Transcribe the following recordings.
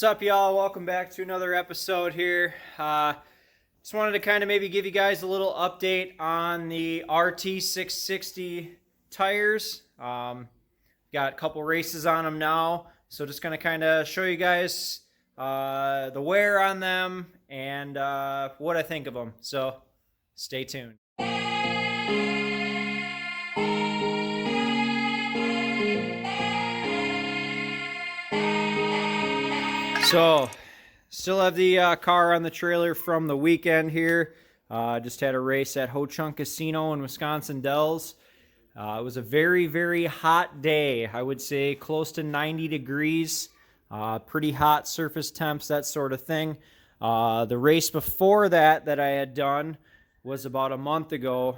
What's up, y'all? Welcome back to another episode here. Just wanted to kind of maybe give you guys a little update on the RT-660 tires. Got a couple races on them now, so just going to kind of show you guys the wear on them and what I think of them. So stay tuned. So, still have the car on the trailer from the weekend here. Just had a race at Ho Chunk Casino in Wisconsin Dells. It was a very, very hot day. I would say close to 90 degrees. Pretty hot surface temps, that sort of thing. The race before that I had done was about a month ago,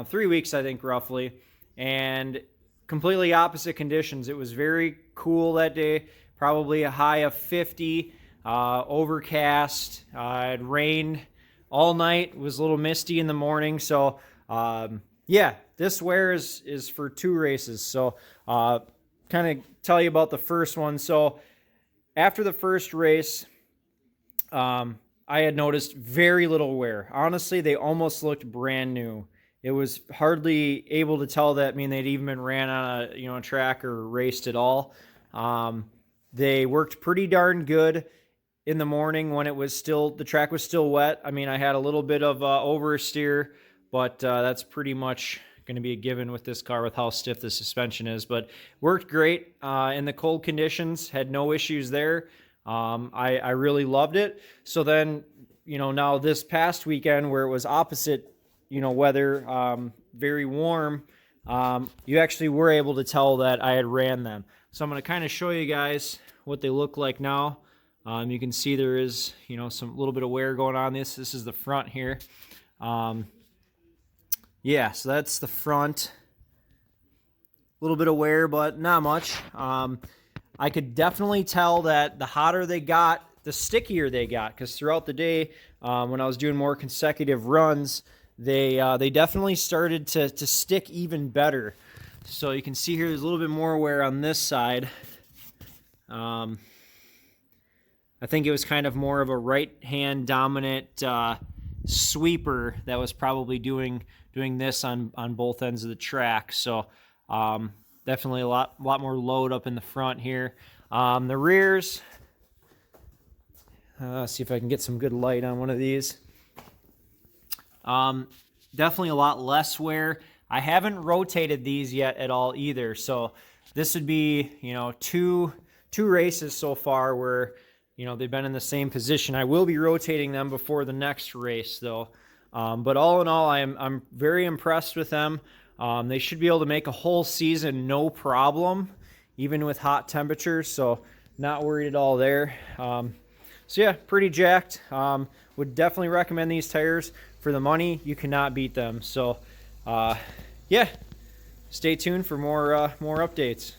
3 weeks I think roughly, and completely opposite conditions. It was very cool that day. Probably a high of 50, overcast. It rained all night. It was a little misty in the morning. So, yeah, this wear is for two races. So, kind of tell you about the first one. So, after the first race, I had noticed very little wear. Honestly, they almost looked brand new. It was hardly able to tell that they'd even been ran on a track or raced at all. They worked pretty darn good in the morning when the track was still wet. I had a little bit of oversteer, but that's pretty much going to be a given with this car with how stiff the suspension is. But worked great in the cold conditions, had no issues there. I really loved it. So then, now this past weekend where it was opposite, weather, very warm, you actually were able to tell that I had ran them. So I'm going to kind of show you guys what they look like now. You can see there is, some little bit of wear going on. This is the front here. Yeah, so that's the front. A little bit of wear, but not much. I could definitely tell that the hotter they got, the stickier they got, because throughout the day, when I was doing more consecutive runs, they definitely started to stick even better. So you can see here there's a little bit more wear on this side. I think it was kind of more of a right-hand dominant sweeper that was probably doing this on both ends of the track. So definitely a lot more load up in the front here. The rears, see if I can get some good light on one of these. Definitely a lot less wear. I haven't rotated these yet at all either, so this would be, two races so far where, they've been in the same position. I will be rotating them before the next race, though. But all in all, I'm very impressed with them. They should be able to make a whole season no problem, even with hot temperatures, so not worried at all there. So yeah, pretty jacked. Would definitely recommend these tires. For the money, you cannot beat them. So, yeah, stay tuned for more updates.